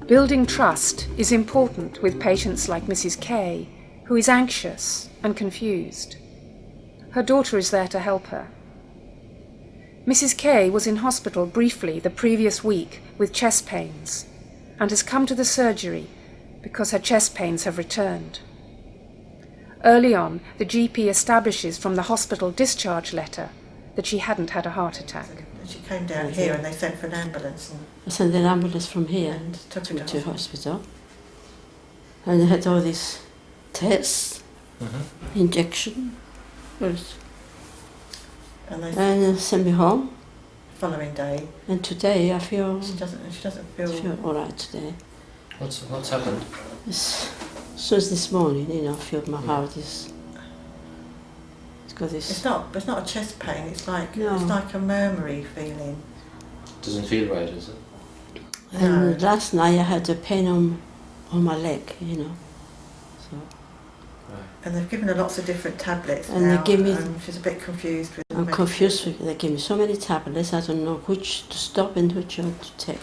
Building trust is important with patients like Mrs. K, who is anxious and confused. Her daughter is there to help her. Mrs. K was in hospital briefly the previous week with chest pains and has come to the surgery because her chest pains have returned. Early on, the GP establishes from the hospital discharge letter that she hadn't had a heart attack. She came down here and they sent for an ambulance. I sent an ambulance from here And took her to hospital. And they had all these tests, injection, And they and sent me home. following day, And today I feel she doesn't feel. all right today. What's happened? Since this morning, I feel my heart is. It's got this. It's not a chest pain. It's like No. it's like a murmury feeling. Doesn't feel right, is it? And last night I had a pain on my leg, So And they've given her lots of different tablets And now. they give me- and she's a bit confused with. the I'm medication. confused. They give me so many tablets. I don't know which to stop and which to take.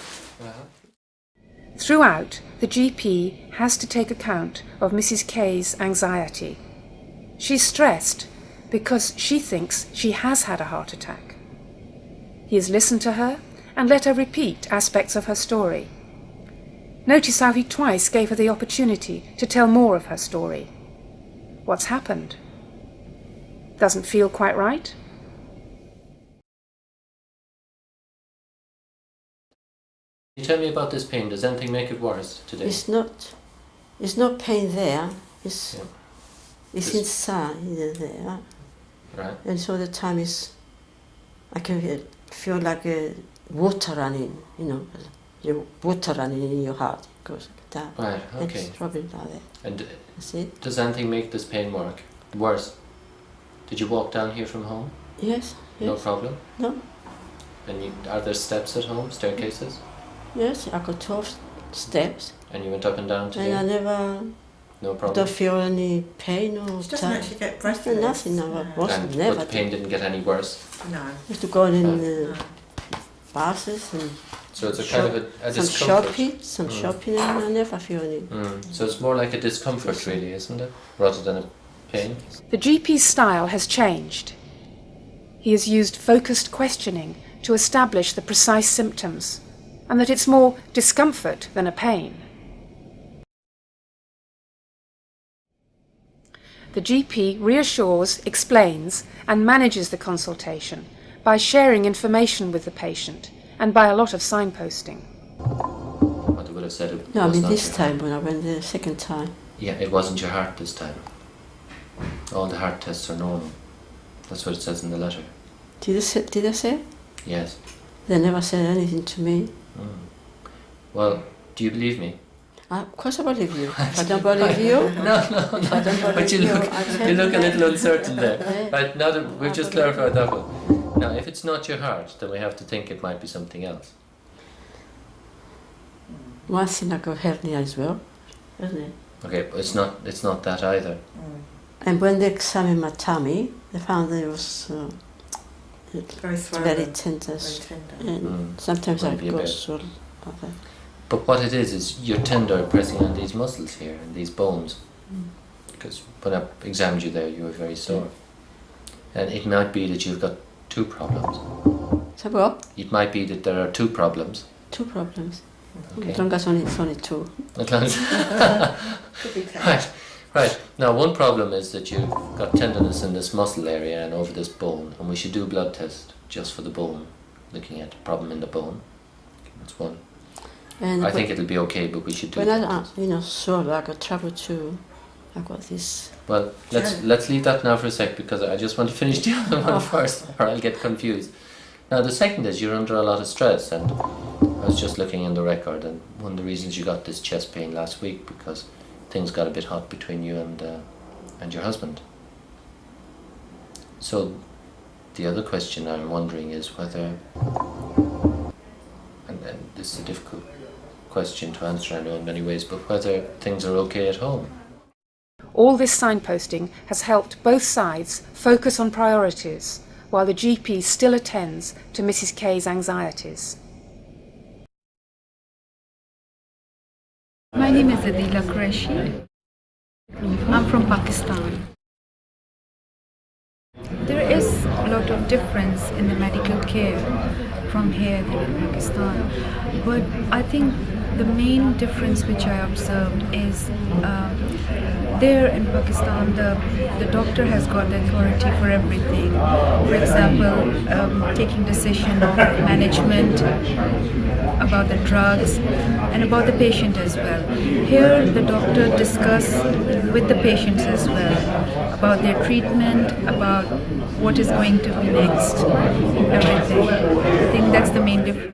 Throughout, the GP has to take account of Mrs. K's anxiety. She's stressed because she thinks she has had a heart attack. He has listened to her and let her repeat aspects of her story. Notice how he twice gave her the opportunity to tell more of her story. What's happened? Doesn't feel quite right? Can you tell me about this pain? Does anything make it worse today? It's not pain there. It's Yeah. it's Just- inside there, Right. and so the time is. I can feel like water running. The water running in your heart. It goes like that. Right, okay. It's probably like that. And That's it. does anything make this pain worse? Did you walk down here from home? Yes. No Yes. problem? No. And are there steps at home, staircases? Yes. I got 12 steps, And you went up and down today? and I never No problem? don't feel any pain or She doesn't time. actually get breathless. Nothing. No, I wasn't. And Never. but the pain didn't get any worse? No. I have to go in No. buses and So it's a kind of a some discomfort? shopping, and I never feel any. So it's more like a discomfort really, isn't it? Rather than a pain? The GP's style has changed. He has used focused questioning to establish the precise symptoms, and that it's more discomfort than a pain. The GP reassures, explains, and manages the consultation by sharing information with the patient and by a lot of signposting. What they would have said it No, I was mean not this your time when I went the second time. Yeah, it wasn't your heart this time. All the heart tests are normal. That's what it says in the letter. Did I say? Yes. They never said anything to me. Well, do you believe me? Of course I believe you. If I don't believe you, No. if I don't believe But you look, I tell you look a you. little uncertain there. Yeah. Right, now that we've just clarified that one. Now, if it's not your heart, then we have to think it might be something else. One thing I got hernia as well, isn't it? Okay, but it's not that either. And when they examined my tummy, they found that it was Very swollen. very tender. Very tender. And sometimes Might I be a go bit. so like that. But what it is you're tender pressing on these muscles here and these bones. Because when I examined you there, you were very sore. And it might be that you've got two problems. So what? It might be that there are two problems. Two problems. Okay. As long as it's only two. As long as- Could be ten. Right. Now, one problem is that you've got tenderness in this muscle area and over this bone, and we should do a blood test just for the bone, looking at the problem in the bone. That's one. And I think it'll be okay, but we should do. when a blood I, test. so like I travel to, I got this. Well, let's leave that now for a sec because I just want to finish the other one first, or I'll get confused. Now, the second is you're under a lot of stress, and I was just looking in the record, and one of the reasons you got this chest pain last week because things got a bit hot between you and your husband. So, the other question I'm wondering is whether, and this is a difficult question to answer, I know in many ways, but whether things are okay at home. All this signposting has helped both sides focus on priorities, while the GP still attends to Mrs. K's anxieties. My name is Adila Qureshi. I'm from Pakistan. There is a lot of difference in the medical care from here than in Pakistan, but I think the main difference which I observed is there in Pakistan the doctor has got the authority for everything. For example, taking decision of management, about the drugs and about the patient as well. Here the doctor discuss with the patients as well about their treatment, about what is going to be next, everything. I think that's the main difference.